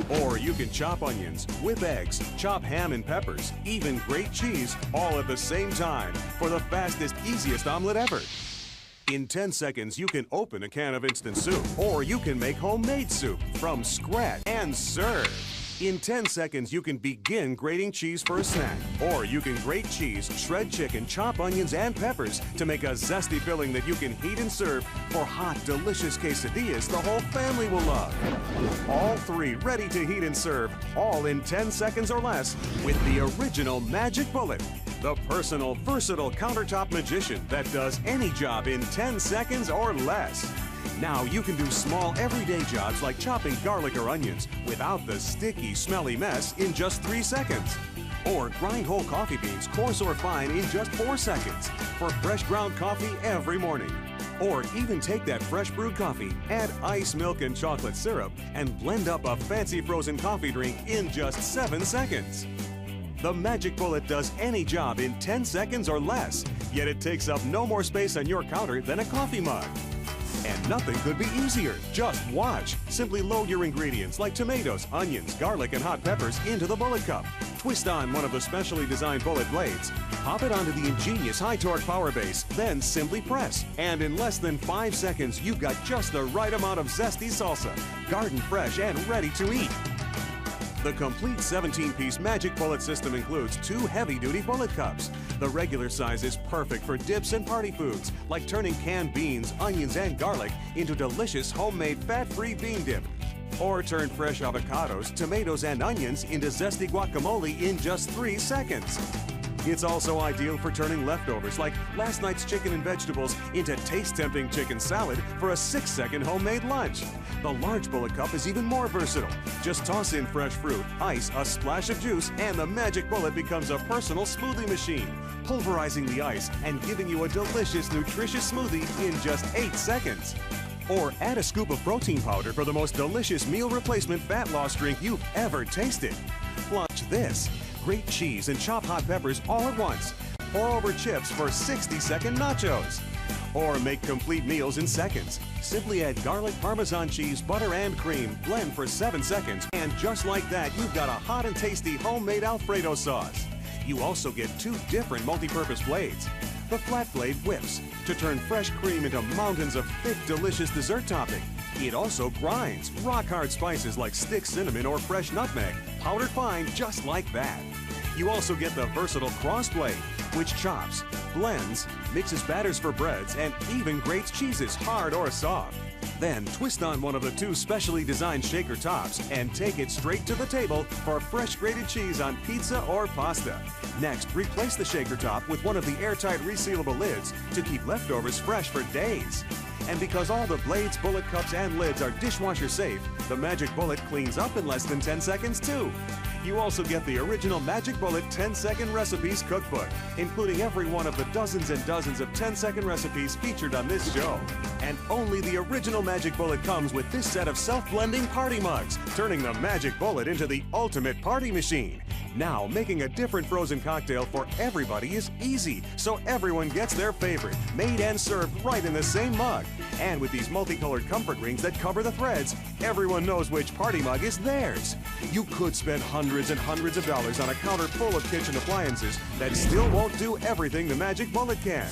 Or you can chop onions, whip eggs, chop ham and peppers, even grate cheese, all at the same time for the fastest, easiest omelet ever. In 10 seconds, you can open a can of instant soup, or you can make homemade soup from scratch and serve. In 10 seconds, you can begin grating cheese for a snack. Or you can grate cheese, shred chicken, chop onions and peppers to make a zesty filling that you can heat and serve for hot, delicious quesadillas the whole family will love. All three ready to heat and serve, all in 10 seconds or less with the original Magic Bullet. The personal, versatile countertop magician that does any job in 10 seconds or less. Now you can do small everyday jobs like chopping garlic or onions without the sticky, smelly mess in just 3 seconds. Or grind whole coffee beans, coarse or fine, in just 4 seconds for fresh ground coffee every morning. Or even take that fresh brewed coffee, add ice, milk, and chocolate syrup, and blend up a fancy frozen coffee drink in just 7 seconds. The Magic Bullet does any job in 10 seconds or less, yet it takes up no more space on your counter than a coffee mug. And nothing could be easier. Just watch. Simply load your ingredients like tomatoes, onions, garlic, and hot peppers into the bullet cup. Twist on one of the specially designed bullet blades. Pop it onto the ingenious high-torque power base, then simply press. And in less than 5 seconds, you've got just the right amount of zesty salsa, garden fresh and ready to eat. The complete 17-piece Magic Bullet system includes 2 heavy-duty bullet cups. The regular size is perfect for dips and party foods, like turning canned beans, onions, and garlic into delicious homemade fat-free bean dip. Or turn fresh avocados, tomatoes, and onions into zesty guacamole in just 3 seconds. It's also ideal for turning leftovers like last night's chicken and vegetables into taste-tempting chicken salad for a 6-second homemade lunch. The large bullet cup is even more versatile. Just toss in fresh fruit, ice, a splash of juice, and the Magic Bullet becomes a personal smoothie machine, pulverizing the ice and giving you a delicious, nutritious smoothie in just 8 seconds. Or add a scoop of protein powder for the most delicious meal replacement fat loss drink you've ever tasted. Watch this. Grate cheese and chop hot peppers all at once. Pour over chips for 60-second nachos. Or make complete meals in seconds. Simply add garlic, Parmesan cheese, butter, and cream. Blend for 7 seconds. And just like that, you've got a hot and tasty homemade Alfredo sauce. You also get 2 different multi-purpose blades. The flat blade whips to turn fresh cream into mountains of thick, delicious dessert topping. It also grinds rock-hard spices like stick cinnamon or fresh nutmeg, powdered fine just like that. You also get the versatile cross blade, which chops, blends, mixes batters for breads, and even grates cheeses hard or soft. Then twist on one of the 2 specially designed shaker tops and take it straight to the table for fresh grated cheese on pizza or pasta. Next, replace the shaker top with one of the airtight resealable lids to keep leftovers fresh for days. And because all the blades, bullet cups, and lids are dishwasher safe, the Magic Bullet cleans up in less than 10 seconds too. You also get the original Magic Bullet 10-second recipes cookbook, including every one of the dozens and dozens of 10-second recipes featured on this show. And only the original Magic Bullet comes with this set of self-blending party mugs, turning the Magic Bullet into the ultimate party machine. Now, making a different frozen cocktail for everybody is easy, so everyone gets their favorite, made and served right in the same mug. And with these multicolored comfort rings that cover the threads, everyone knows which party mug is theirs. You could spend hundreds and hundreds of dollars on a counter full of kitchen appliances that still won't do everything the Magic Bullet can.